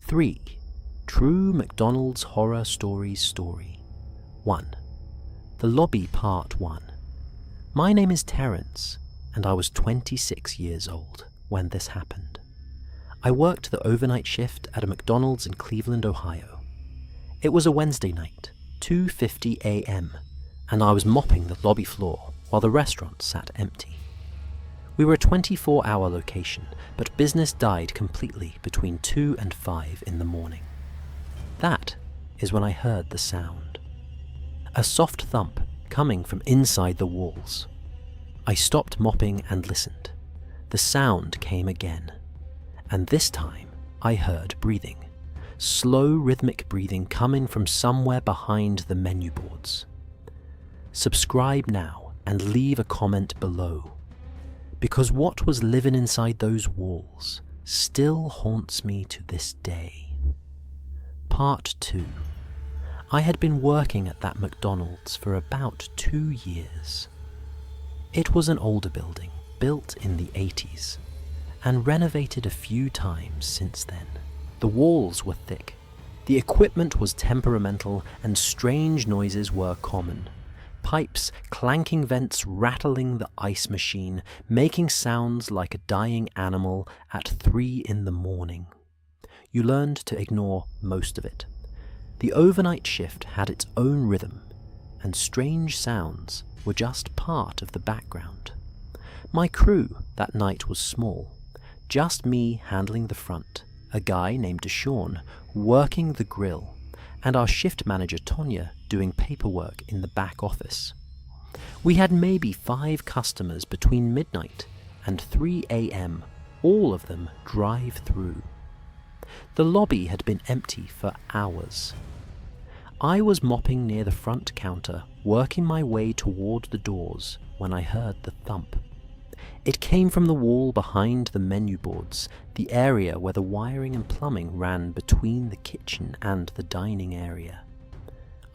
3. True McDonald's Horror Stories Story 1. The Lobby Part 1. My name is Terence, and I was 26 years old when this happened. I worked the overnight shift at a McDonald's in Cleveland, Ohio. It was a Wednesday night, 2:50 a.m., and I was mopping the lobby floor while the restaurant sat empty. We were a 24-hour location, but business died completely between 2 and 5 in the morning. That is when I heard the sound. A soft thump coming from inside the walls. I stopped mopping and listened. The sound came again, and this time I heard breathing. Slow rhythmic breathing coming from somewhere behind the menu boards. Subscribe now and leave a comment below, because what was living inside those walls still haunts me to this day. Part 2. I had been working at that McDonald's for about 2 years. It was an older building, built in the 80s, and renovated a few times since then. The walls were thick, the equipment was temperamental, and strange noises were common. Pipes, clanking vents rattling the ice machine, making sounds like a dying animal at 3 in the morning. You learned to ignore most of it. The overnight shift had its own rhythm, and strange sounds were just part of the background. My crew that night was small, just me handling the front, a guy named Deshaun working the grill, and our shift manager Tonya doing paperwork in the back office. We had maybe 5 customers between midnight and 3 a.m., all of them drive-thru. The lobby had been empty for hours. I was mopping near the front counter, working my way toward the doors, when I heard the thump. It came from the wall behind the menu boards, the area where the wiring and plumbing ran between the kitchen and the dining area.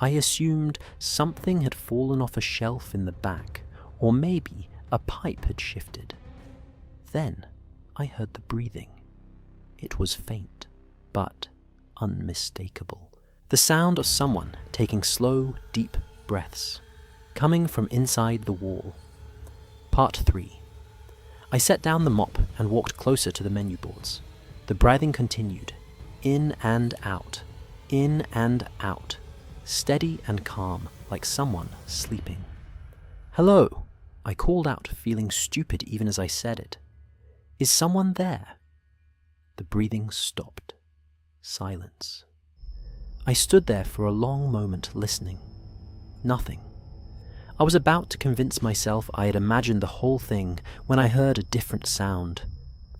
I assumed something had fallen off a shelf in the back, or maybe a pipe had shifted. Then I heard the breathing. It was faint, but unmistakable. The sound of someone taking slow, deep breaths, coming from inside the wall. Part 3. I set down the mop and walked closer to the menu boards. The breathing continued, in and out, steady and calm, like someone sleeping. "Hello," I called out, feeling stupid even as I said it. "Is someone there?" The breathing stopped. Silence. I stood there for a long moment listening. Nothing. I was about to convince myself I had imagined the whole thing when I heard a different sound.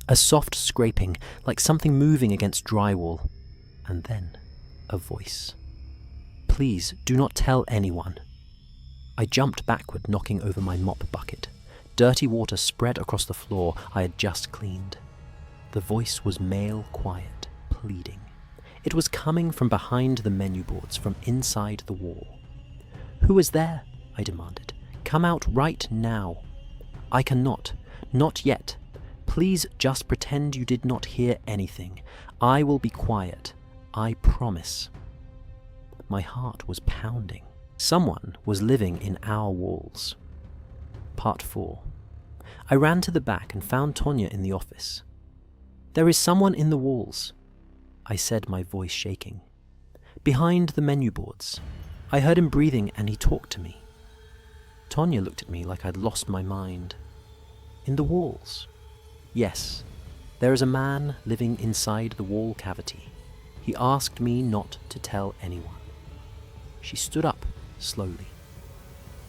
A soft scraping, like something moving against drywall. And then a voice. "Please do not tell anyone." I jumped backward, knocking over my mop bucket. Dirty water spread across the floor I had just cleaned. The voice was male, quiet, pleading. It was coming from behind the menu boards, from inside the wall. "Who is there?" I demanded. "Come out right now." "I cannot. Not yet. Please just pretend you did not hear anything. I will be quiet. I promise." My heart was pounding. Someone was living in our walls. Part 4. I ran to the back and found Tonya in the office. "There is someone in the walls," I said, my voice shaking. "Behind the menu boards. I heard him breathing and he talked to me." Tonya looked at me like I'd lost my mind. "In the walls?" "Yes. There is a man living inside the wall cavity. He asked me not to tell anyone." She stood up slowly.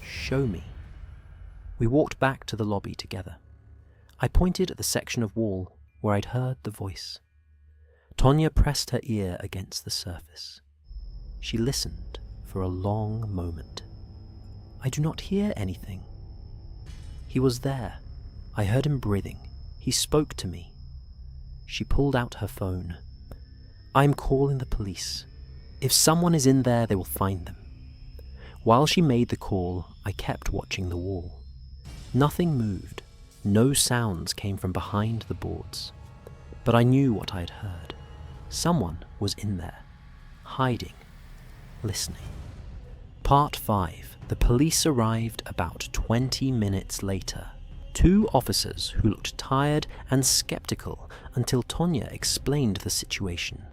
"Show me." We walked back to the lobby together. I pointed at the section of wall where I'd heard the voice. Tonya pressed her ear against the surface. She listened for a long moment. "I do not hear anything." "He was there. I heard him breathing. He spoke to me." She pulled out her phone. "I'm calling the police. If someone is in there, they will find them." While she made the call, I kept watching the wall. Nothing moved. No sounds came from behind the boards. But I knew what I had heard. Someone was in there, hiding, listening. Part 5. The police arrived about 20 minutes later. 2 officers who looked tired and skeptical until Tonya explained the situation.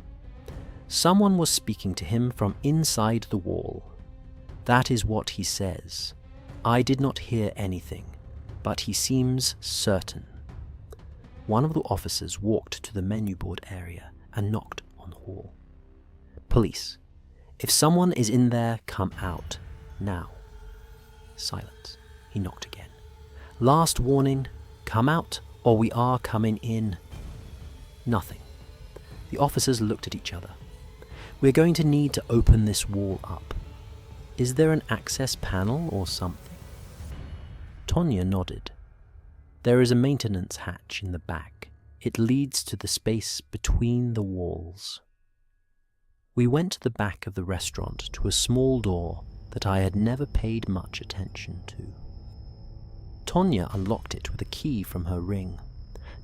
Someone was speaking to him from inside the wall. That is what he says. I did not hear anything, but he seems certain. One of the officers walked to the menu board area and knocked on the wall. Police. If someone is in there, come out. Now. Silence. He knocked again. Last warning. Come out, or we are coming in. Nothing. The officers looked at each other. We're going to need to open this wall up. Is there an access panel or something? Tonya nodded. There is a maintenance hatch in the back. It leads to the space between the walls. We went to the back of the restaurant to a small door that I had never paid much attention to. Tonya unlocked it with a key from her ring.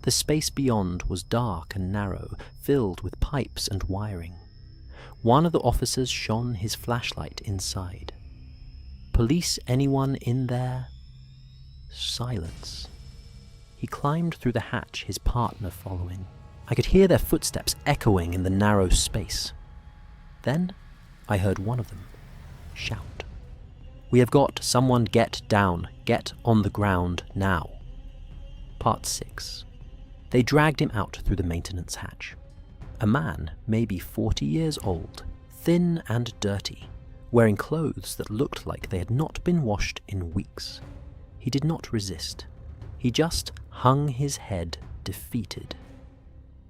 The space beyond was dark and narrow, filled with pipes and wiring. One of the officers shone his flashlight inside. Police, anyone in there? Silence. He climbed through the hatch, his partner following. I could hear their footsteps echoing in the narrow space. Then I heard one of them shout. We have got someone, get down, get on the ground now. Part 6. They dragged him out through the maintenance hatch. A man, maybe 40 years old, thin and dirty, wearing clothes that looked like they had not been washed in weeks. He did not resist. He just hung his head, defeated.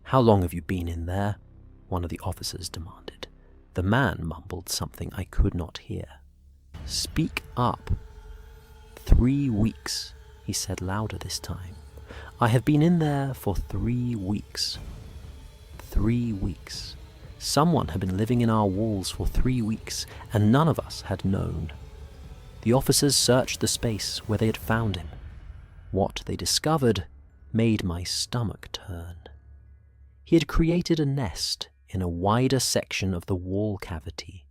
How long have you been in there? One of the officers demanded. The man mumbled something I could not hear. Speak up. 3 weeks, he said louder this time. I have been in there for 3 weeks. 3 weeks. Someone had been living in our walls for 3 weeks, and none of us had known. The officers searched the space where they had found him. What they discovered made my stomach turn. He had created a nest in a wider section of the wall cavity.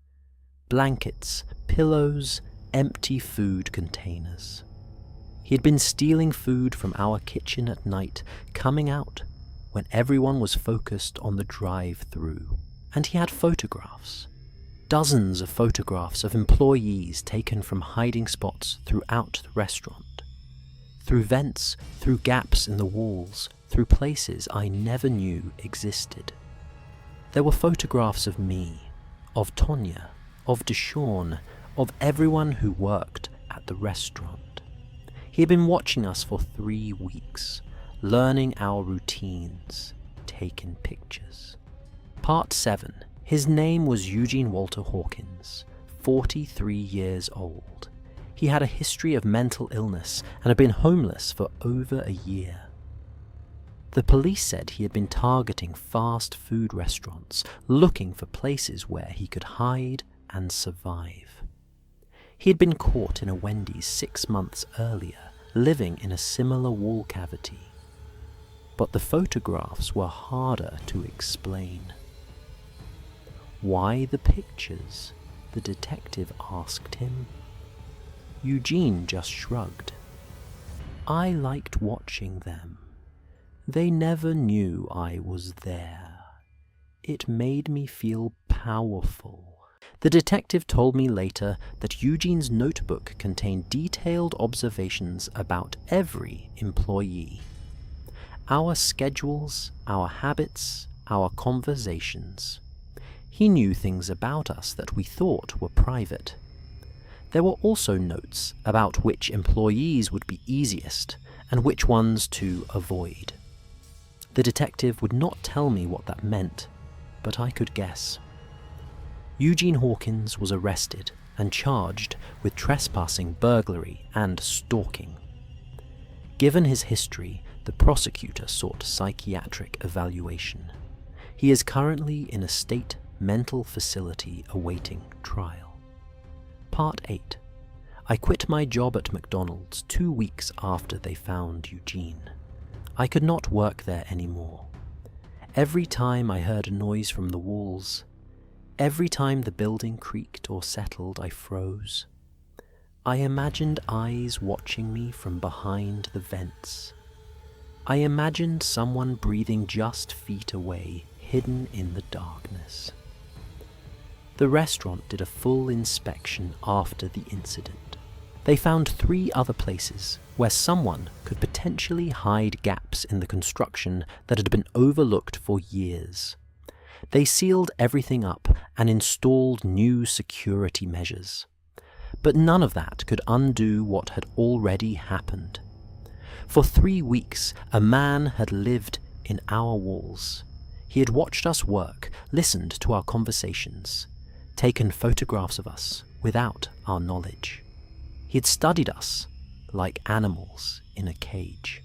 Blankets, pillows, empty food containers. He had been stealing food from our kitchen at night, coming out when everyone was focused on the drive-thru. And he had photographs. Dozens of photographs of employees taken from hiding spots throughout the restaurant. Through vents, through gaps in the walls, through places I never knew existed. There were photographs of me, of Tonya, of Deshawn, of everyone who worked at the restaurant. He had been watching us for 3 weeks, learning our routines, taking pictures. Part 7. His name was Eugene Walter Hawkins, 43 years old. He had a history of mental illness and had been homeless for over a year. The police said he had been targeting fast food restaurants, looking for places where he could hide and survive. He had been caught in a Wendy's 6 months earlier, living in a similar wall cavity. But the photographs were harder to explain. Why the pictures? The detective asked him. Eugene just shrugged. I liked watching them. They never knew I was there. It made me feel powerful. The detective told me later that Eugene's notebook contained detailed observations about every employee. Our schedules, our habits, our conversations. He knew things about us that we thought were private. There were also notes about which employees would be easiest and which ones to avoid. The detective would not tell me what that meant, but I could guess. Eugene Hawkins was arrested and charged with trespassing, burglary, and stalking. Given his history, the prosecutor sought psychiatric evaluation. He is currently in a state mental facility awaiting trial. Part 8. I quit my job at McDonald's 2 weeks after they found Eugene. I could not work there anymore. Every time I heard a noise from the walls, every time the building creaked or settled, I froze. I imagined eyes watching me from behind the vents. I imagined someone breathing just feet away, hidden in the darkness. The restaurant did a full inspection after the incident. They found 3 other places where someone could potentially hide gaps in the construction that had been overlooked for years. They sealed everything up and installed new security measures. But none of that could undo what had already happened. For 3 weeks, a man had lived in our walls. He had watched us work, listened to our conversations, taken photographs of us without our knowledge. He had studied us like animals in a cage.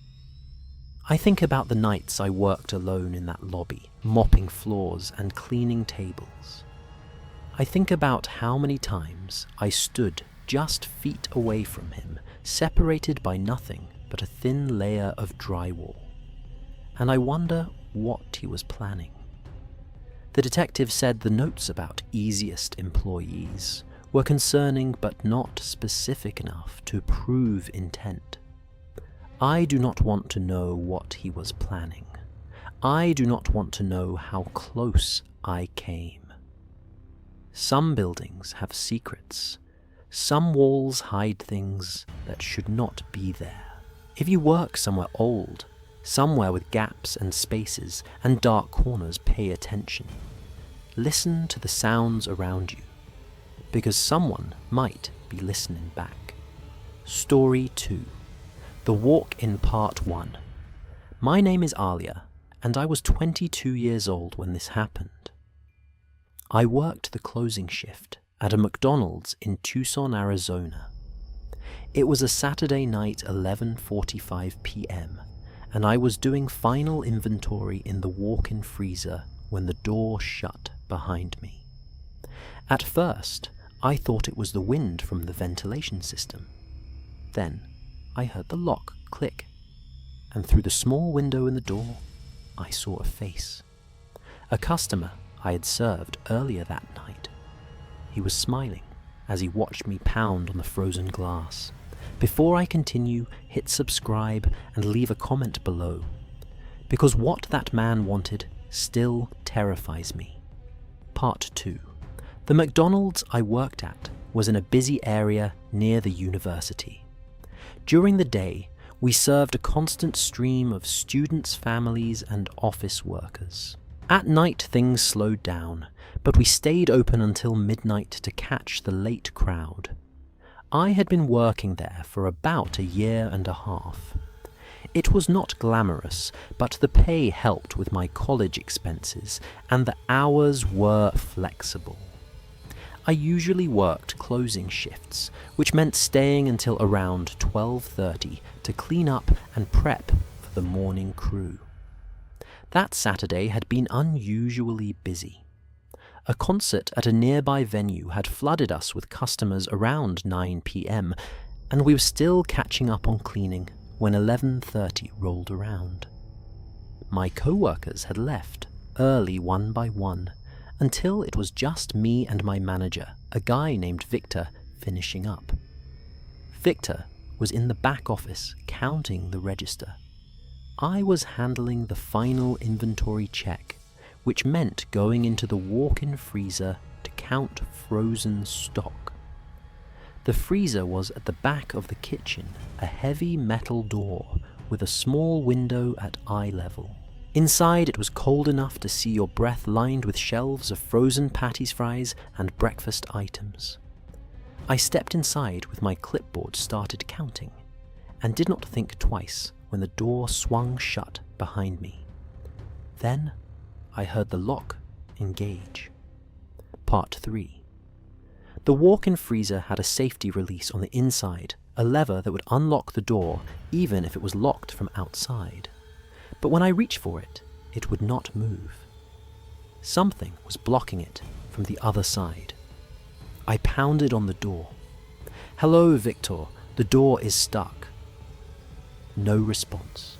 I think about the nights I worked alone in that lobby, mopping floors and cleaning tables. I think about how many times I stood just feet away from him, separated by nothing but a thin layer of drywall. And I wonder what he was planning. The detective said the notes about easiest employees were concerning but not specific enough to prove intent. I do not want to know what he was planning. I do not want to know how close I came. Some buildings have secrets. Some walls hide things that should not be there. If you work somewhere old, somewhere with gaps and spaces and dark corners, pay attention. Listen to the sounds around you, because someone might be listening back. Story 2. The Walk-In Part 1. My name is Alia, and I was 22 years old when this happened. I worked the closing shift at a McDonald's in Tucson, Arizona. It was a Saturday night, 11:45 p.m., and I was doing final inventory in the walk-in freezer when the door shut behind me. At first, I thought it was the wind from the ventilation system. Then, I heard the lock click, and through the small window in the door, I saw a face. A customer I had served earlier that night. He was smiling as he watched me pound on the frozen glass. Before I continue, hit subscribe and leave a comment below, because what that man wanted still terrifies me. Part 2. The McDonald's I worked at was in a busy area near the university. During the day, we served a constant stream of students, families, and office workers. At night, things slowed down, but we stayed open until midnight to catch the late crowd. I had been working there for about a year and a half. It was not glamorous, but the pay helped with my college expenses, and the hours were flexible. I usually worked closing shifts, which meant staying until around 12:30 to clean up and prep for the morning crew. That Saturday had been unusually busy. A concert at a nearby venue had flooded us with customers around 9 p.m, and we were still catching up on cleaning when 11:30 rolled around. My co-workers had left early one by one, until it was just me and my manager, a guy named Victor, finishing up. Victor was in the back office counting the register. I was handling the final inventory check, which meant going into the walk-in freezer to count frozen stock. The freezer was at the back of the kitchen, a heavy metal door with a small window at eye level. Inside, it was cold enough to see your breath, lined with shelves of frozen patties, fries, and breakfast items. I stepped inside with my clipboard, started counting, and did not think twice when the door swung shut behind me. Then, I heard the lock engage. Part 3. The walk-in freezer had a safety release on the inside, a lever that would unlock the door even if it was locked from outside. But when I reached for it, it would not move. Something was blocking it from the other side. I pounded on the door. "Hello, Victor, the door is stuck." No response.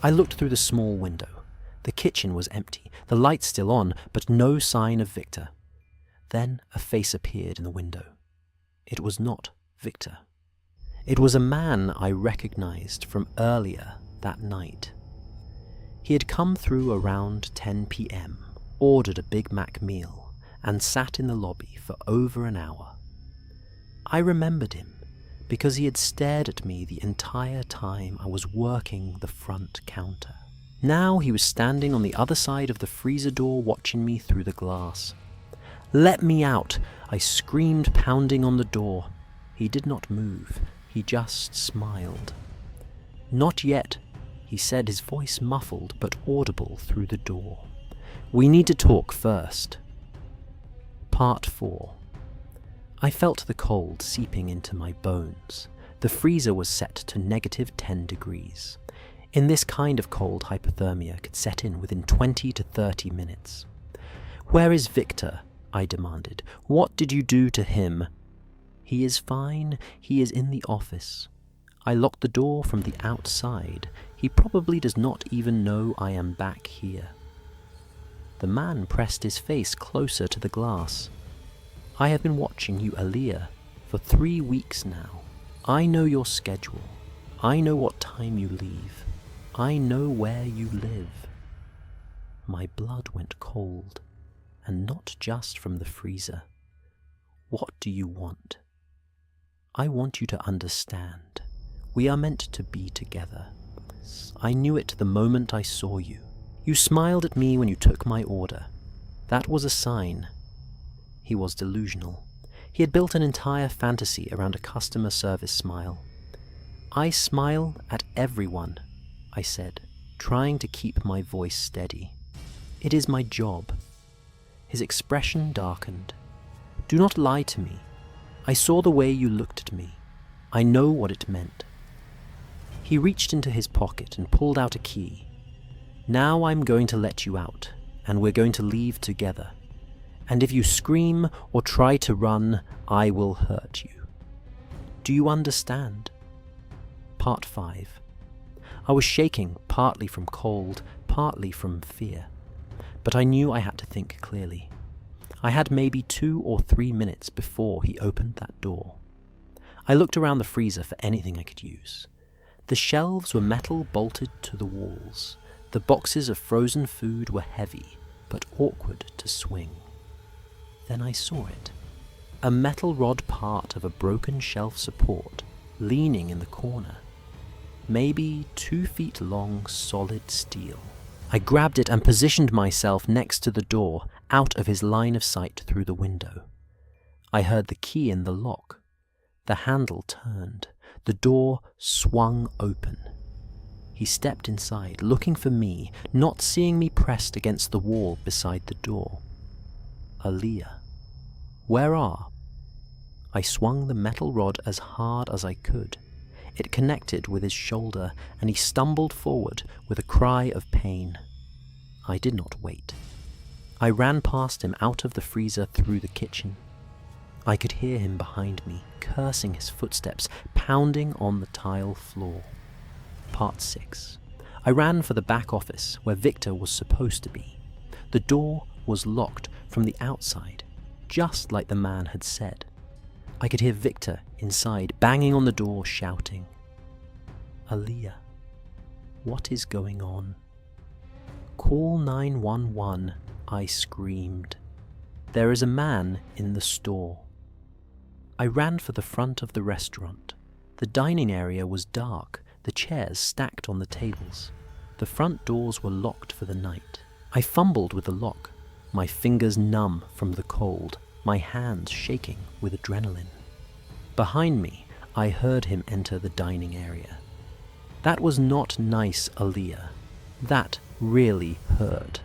I looked through the small window. The kitchen was empty, the lights still on, but no sign of Victor. Then a face appeared in the window. It was not Victor. It was a man I recognized from earlier that night. He had come through around 10 p.m., ordered a Big Mac meal, and sat in the lobby for over an hour. I remembered him because he had stared at me the entire time I was working the front counter. Now he was standing on the other side of the freezer door watching me through the glass. "Let me out!" I screamed, pounding on the door. He did not move. He just smiled. "Not yet," he said, his voice muffled but audible through the door. "We need to talk first." Part 4. I felt the cold seeping into my bones. The freezer was set to -10 degrees. In this kind of cold, hypothermia could set in within 20 to 30 minutes. "Where is Victor?" I demanded. "What did you do to him?" "He is fine. He is in the office. I locked the door from the outside. He probably does not even know I am back here." The man pressed his face closer to the glass. "I have been watching you, Aaliyah, for 3 weeks now. I know your schedule. I know what time you leave. I know where you live." My blood went cold, and not just from the freezer. "What do you want?" "I want you to understand. We are meant to be together. I knew it the moment I saw you. You smiled at me when you took my order. That was a sign." He was delusional. He had built an entire fantasy around a customer service smile. "I smile at everyone," I said, trying to keep my voice steady. "It is my job." His expression darkened. "Do not lie to me. I saw the way you looked at me. I know what it meant." He reached into his pocket and pulled out a key. "Now I'm going to let you out, and we're going to leave together. And if you scream or try to run, I will hurt you. Do you understand?" Part 5. I was shaking, partly from cold, partly from fear. But I knew I had to think clearly. I had maybe 2 or 3 minutes before he opened that door. I looked around the freezer for anything I could use. The shelves were metal bolted to the walls. The boxes of frozen food were heavy, but awkward to swing. Then I saw it. A metal rod part of a broken shelf support, leaning in the corner. Maybe 2 feet long solid steel. I grabbed it and positioned myself next to the door, out of his line of sight through the window. I heard the key in the lock. The handle turned. The door swung open. He stepped inside, looking for me, not seeing me pressed against the wall beside the door. "Aaliyah, where are?" I swung the metal rod as hard as I could. It connected with his shoulder, and he stumbled forward with a cry of pain. I did not wait. I ran past him out of the freezer through the kitchen. I could hear him behind me, cursing his footsteps, pounding on the tile floor. Part 6. I ran for the back office, where Victor was supposed to be. The door was locked from the outside, just like the man had said. I could hear Victor inside, banging on the door, shouting, "Aaliyah, what is going on?" "Call 911, I screamed. "There is a man in the store." I ran for the front of the restaurant. The dining area was dark, the chairs stacked on the tables. The front doors were locked for the night. I fumbled with the lock, my fingers numb from the cold, my hands shaking with adrenaline. Behind me, I heard him enter the dining area. That was not nice, Aaliyah. That really hurt.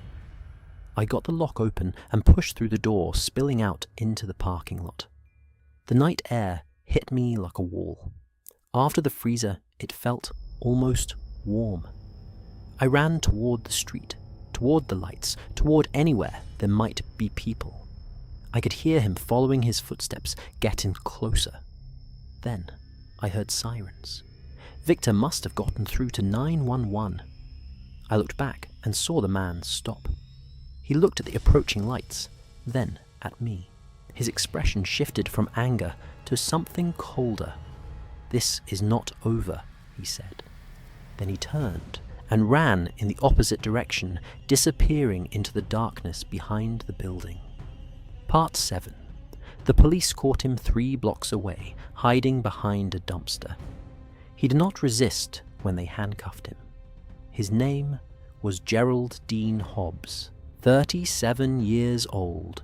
I got the lock open and pushed through the door, spilling out into the parking lot. The night air hit me like a wall. After the freezer, it felt almost warm. I ran toward the street, toward the lights, toward anywhere there might be people. I could hear him following his footsteps, getting closer. Then I heard sirens. Victor must have gotten through to 911. I looked back and saw the man stop. He looked at the approaching lights, then at me. His expression shifted from anger to something colder. "This is not over," he said. Then he turned and ran in the opposite direction, disappearing into the darkness behind the building. Part 7. The police caught him 3 blocks away, hiding behind a dumpster. He did not resist when they handcuffed him. His name was Gerald Dean Hobbs, 37 years old.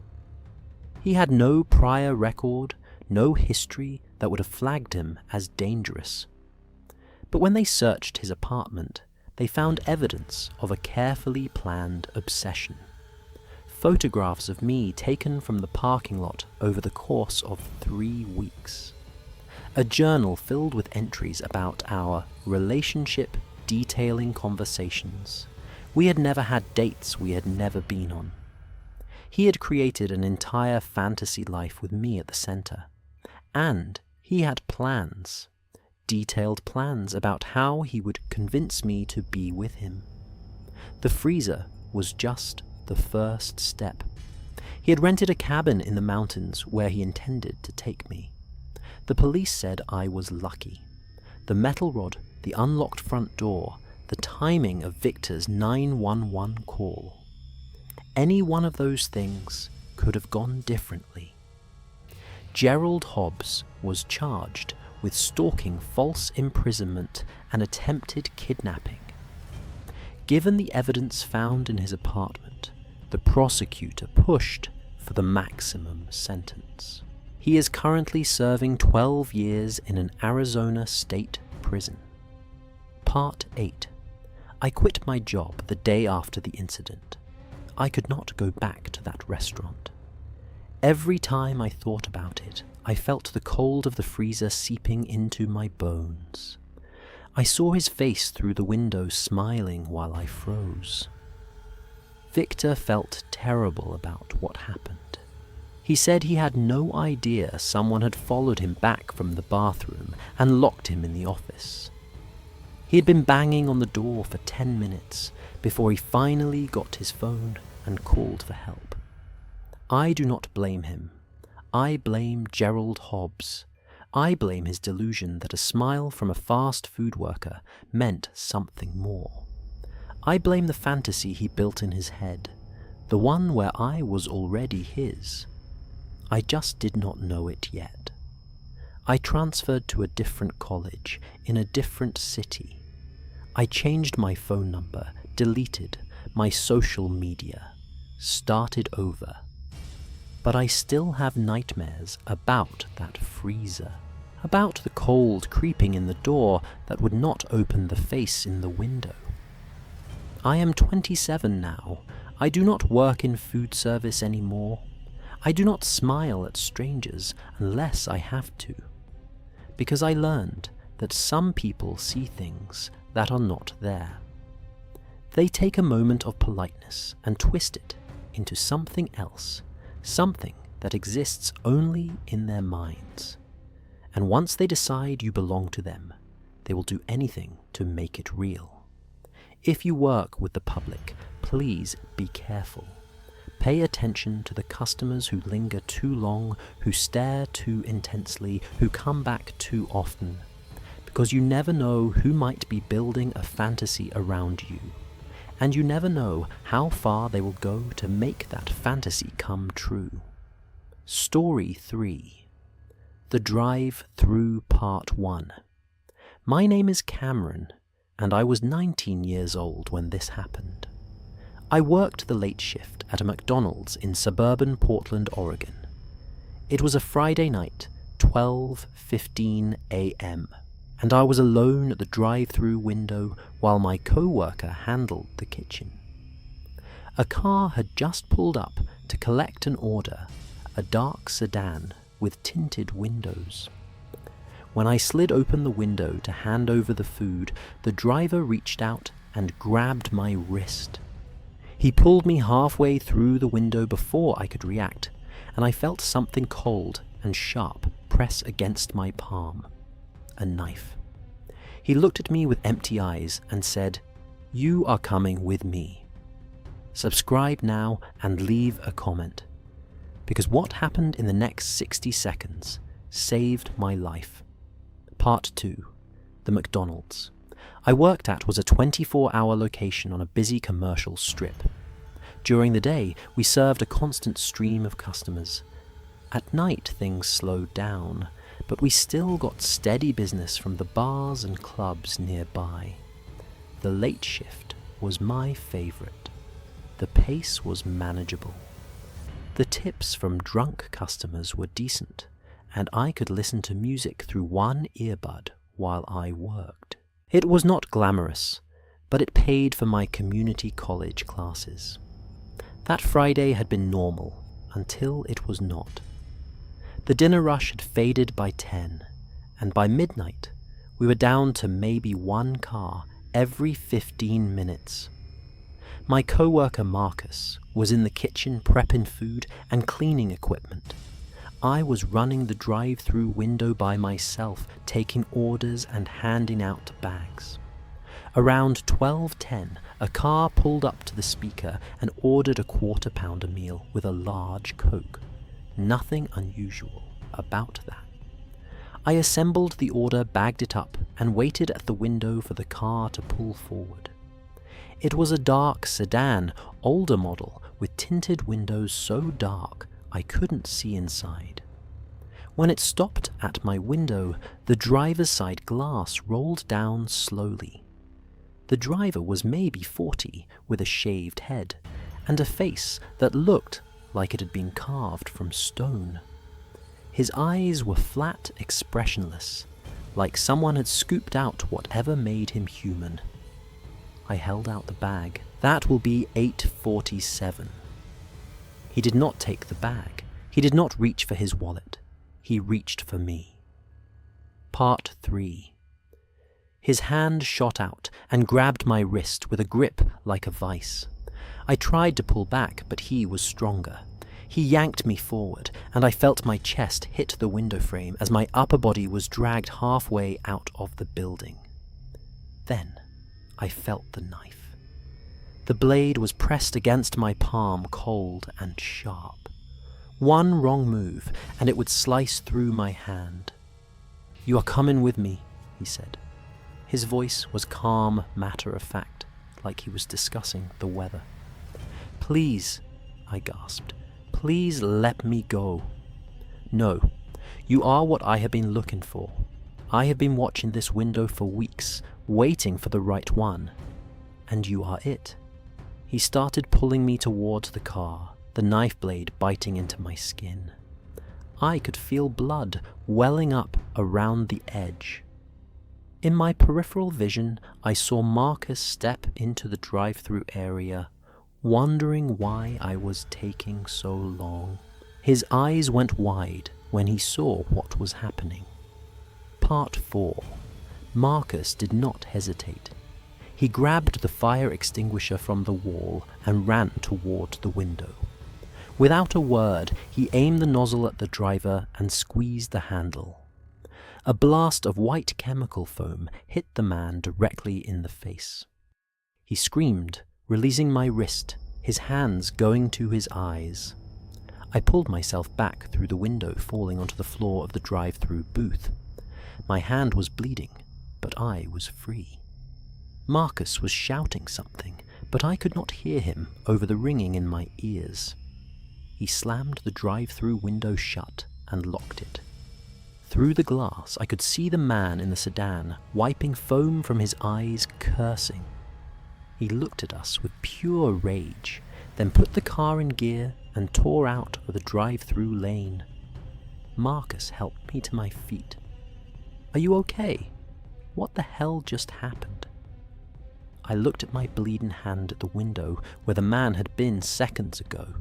He had no prior record, no history that would have flagged him as dangerous. But when they searched his apartment, they found evidence of a carefully planned obsession. Photographs of me taken from the parking lot over the course of 3 weeks. A journal filled with entries about our relationship detailing conversations. We had never had dates we had never been on. He had created an entire fantasy life with me at the center. And he had plans, detailed plans about how he would convince me to be with him. The freezer was just the first step. He had rented a cabin in the mountains where he intended to take me. The police said I was lucky. The metal rod, the unlocked front door, the timing of Victor's 911 call. Any one of those things could have gone differently. Gerald Hobbs was charged with stalking, false imprisonment, and attempted kidnapping. Given the evidence found in his apartment, the prosecutor pushed for the maximum sentence. He is currently serving 12 years in an Arizona state prison. Part 8. I quit my job the day after the incident. I could not go back to that restaurant. Every time I thought about it, I felt the cold of the freezer seeping into my bones. I saw his face through the window smiling while I froze. Victor felt terrible about what happened. He said he had no idea someone had followed him back from the bathroom and locked him in the office. He had been banging on the door for 10 minutes before he finally got his phone and called for help. I do not blame him. I blame Gerald Hobbs. I blame his delusion that a smile from a fast food worker meant something more. I blame the fantasy he built in his head, the one where I was already his. I just did not know it yet. I transferred to a different college, in a different city. I changed my phone number, deleted my social media, started over. But I still have nightmares about that freezer, about the cold creeping in the door that would not open the face in the window. I am 27 now. I do not work in food service anymore. I do not smile at strangers unless I have to, because I learned that some people see things that are not there. They take a moment of politeness and twist it into something else, something that exists only in their minds. And once they decide you belong to them, they will do anything to make it real. If you work with the public, please be careful. Pay attention to the customers who linger too long, who stare too intensely, who come back too often, because you never know who might be building a fantasy around you, and you never know how far they will go to make that fantasy come true. Story 3. The Drive-thru Part 1. My name is Cameron, and I was 19 years old when this happened. I worked the late shift at a McDonald's in suburban Portland, Oregon. It was a Friday night, 12:15 a.m., and I was alone at the drive-thru window while my co-worker handled the kitchen. A car had just pulled up to collect an order, a dark sedan with tinted windows. When I slid open the window to hand over the food, the driver reached out and grabbed my wrist. He pulled me halfway through the window before I could react, and I felt something cold and sharp press against my palm. A knife. He looked at me with empty eyes and said, "You are coming with me. subscribe now and leave a comment. Because what happened in the next 60 seconds saved my life. Part 2. The McDonald's I worked at was a 24-hour location on a busy commercial strip. During the day, we served a constant stream of customers. At night, things slowed down, but we still got steady business from the bars and clubs nearby. The late shift was my favorite. The pace was manageable. The tips from drunk customers were decent, and I could listen to music through one earbud while I worked. It was not glamorous, but it paid for my community college classes. That Friday had been normal until it was not. The dinner rush had faded by 10, and by midnight we were down to maybe one car every 15 minutes. My co-worker Marcus was in the kitchen prepping food and cleaning equipment. I was running the drive-thru window by myself, taking orders and handing out bags. Around 12:10, a car pulled up to the speaker and ordered a quarter-pounder meal with a large Coke. Nothing unusual about that. I assembled the order, bagged it up, and waited at the window for the car to pull forward. It was a dark sedan, older model, with tinted windows so dark I couldn't see inside. When it stopped at my window, the driver's side glass rolled down slowly. The driver was maybe 40, with a shaved head, and a face that looked like it had been carved from stone. His eyes were flat, expressionless, like someone had scooped out whatever made him human. I held out the bag. That will be $8.47. He did not take the bag. He did not reach for his wallet. He reached for me. Part 3. His hand shot out and grabbed my wrist with a grip like a vice. I tried to pull back, but he was stronger. He yanked me forward, and I felt my chest hit the window frame as my upper body was dragged halfway out of the building. Then I felt the knife. The blade was pressed against my palm, cold and sharp. One wrong move, and it would slice through my hand. "You are coming with me," he said. His voice was calm, matter-of-fact, like he was discussing the weather. "Please," I gasped. "Please let me go." "No, you are what I have been looking for. I have been watching this window for weeks, waiting for the right one. And you are it." He started pulling me towards the car, the knife blade biting into my skin. I could feel blood welling up around the edge. In my peripheral vision, I saw Marcus step into the drive-thru area, wondering why I was taking so long. His eyes went wide when he saw what was happening. Part 4. Marcus did not hesitate. He grabbed the fire extinguisher from the wall and ran toward the window. Without a word, he aimed the nozzle at the driver and squeezed the handle. A blast of white chemical foam hit the man directly in the face. He screamed, releasing my wrist, his hands going to his eyes. I pulled myself back through the window, falling onto the floor of the drive-thru booth. My hand was bleeding, but I was free. Marcus was shouting something, but I could not hear him over the ringing in my ears. He slammed the drive-thru window shut and locked it. Through the glass, I could see the man in the sedan, wiping foam from his eyes, cursing. He looked at us with pure rage, then put the car in gear and tore out of the drive-thru lane. Marcus helped me to my feet. "Are you okay? What the hell just happened?" I looked at my bleeding hand at the window where the man had been seconds ago.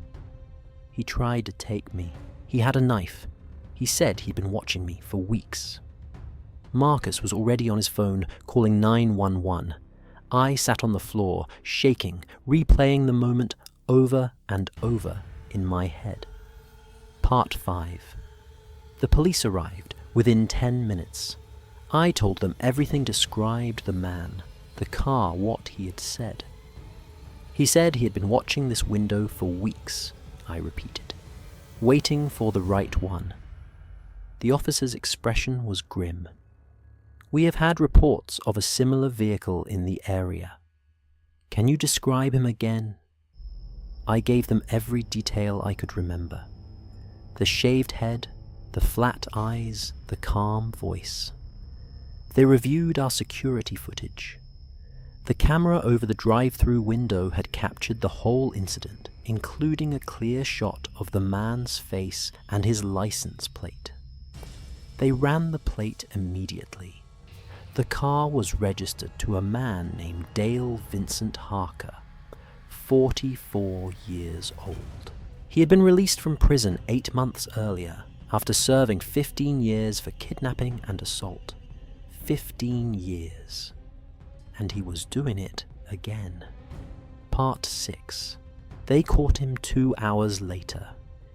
He tried to take me. He had a knife. He said he'd been watching me for weeks. Marcus was already on his phone, calling 911. I sat on the floor, shaking, replaying the moment over and over in my head. Part 5. The police arrived within 10 minutes. I told them everything described the man, the car, what he had said. He said he had been watching this window for weeks, I repeated, waiting for the right one. The officer's expression was grim. We have had reports of a similar vehicle in the area. Can you describe him again? I gave them every detail I could remember. The shaved head, the flat eyes, the calm voice. They reviewed our security footage. The camera over the drive-thru window had captured the whole incident, including a clear shot of the man's face and his license plate. They ran the plate immediately. The car was registered to a man named Dale Vincent Harker, 44 years old. He had been released from prison 8 months earlier after serving 15 years for kidnapping and assault. 15 years. And he was doing it again. Part 6. They caught him 2 hours later.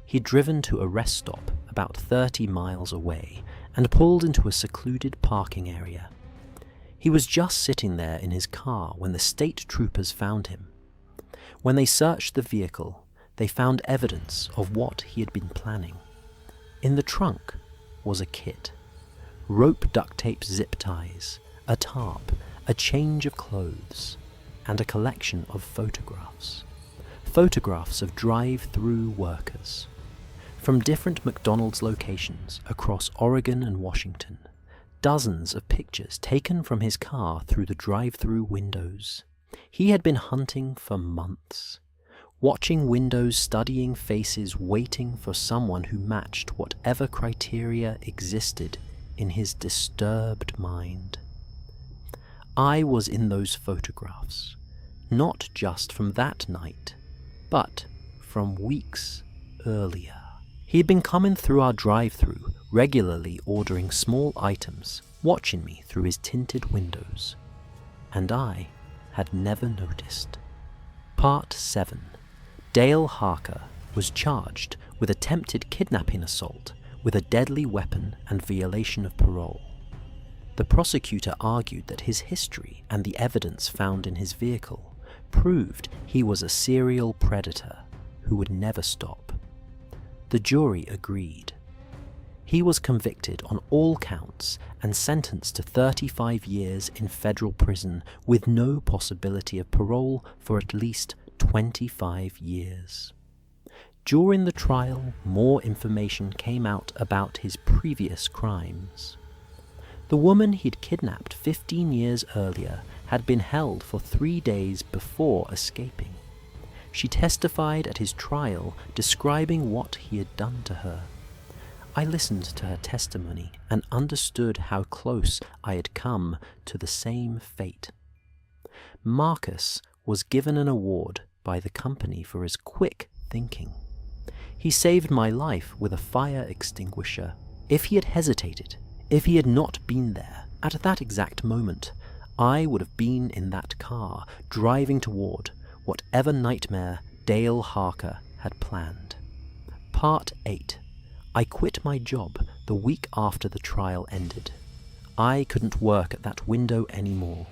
He'd driven to a rest stop about 30 miles away and pulled into a secluded parking area. He was just sitting there in his car when the state troopers found him. When they searched the vehicle, they found evidence of what he had been planning. In the trunk was a kit. Rope duct tape zip ties, a tarp, a change of clothes, and a collection of photographs. Photographs of drive-thru workers. From different McDonald's locations across Oregon and Washington, dozens of pictures taken from his car through the drive-thru windows. He had been hunting for months, watching windows, studying faces, waiting for someone who matched whatever criteria existed in his disturbed mind. I was in those photographs, not just from that night, but from weeks earlier. He had been coming through our drive-thru, regularly ordering small items, watching me through his tinted windows, and I had never noticed. Part 7. Dale Harker was charged with attempted kidnapping assault with a deadly weapon and violation of parole. The prosecutor argued that his history and the evidence found in his vehicle proved he was a serial predator who would never stop. The jury agreed. He was convicted on all counts and sentenced to 35 years in federal prison with no possibility of parole for at least 25 years. During the trial, more information came out about his previous crimes. The woman he'd kidnapped 15 years earlier had been held for 3 days before escaping. She testified at his trial, describing what he had done to her. I listened to her testimony and understood how close I had come to the same fate. Marcus was given an award by the company for his quick thinking. He saved my life with a fire extinguisher. If he had hesitated, if he had not been there at that exact moment, I would have been in that car, driving toward whatever nightmare Dale Harker had planned. Part 8. I quit my job the week after the trial ended. I couldn't work at that window anymore.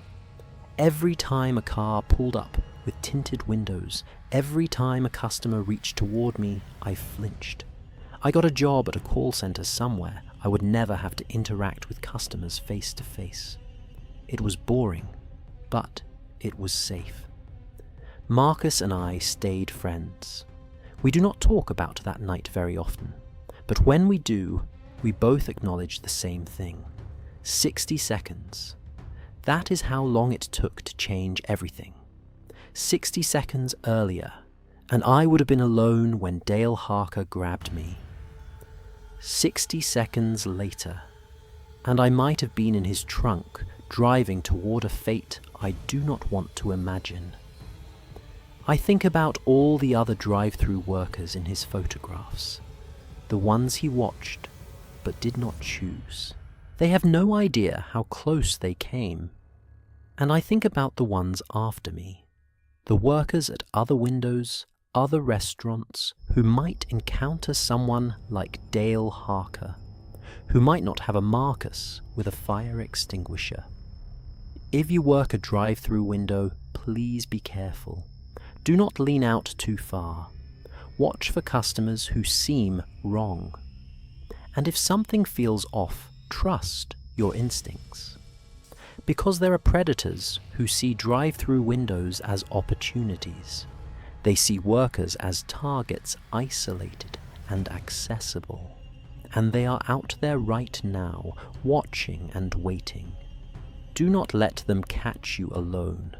Every time a car pulled up with tinted windows, every time a customer reached toward me, I flinched. I got a job at a call center somewhere I would never have to interact with customers face to face. It was boring, but it was safe. Marcus and I stayed friends. We do not talk about that night very often, but when we do, we both acknowledge the same thing. 60 seconds. That is how long it took to change everything. 60 seconds earlier, and I would have been alone when Dale Harker grabbed me. 60 seconds later, and I might have been in his trunk, driving toward a fate I do not want to imagine. I think about all the other drive-thru workers in his photographs, the ones he watched but did not choose. They have no idea how close they came. And I think about the ones after me, the workers at other windows, other restaurants, who might encounter someone like Dale Harker, who might not have a Marcus with a fire extinguisher. If you work a drive-thru window, please be careful. Do not lean out too far. Watch for customers who seem wrong. And if something feels off, trust your instincts. Because there are predators who see drive-thru windows as opportunities. They see workers as targets isolated and accessible. And they are out there right now, watching and waiting. Do not let them catch you alone.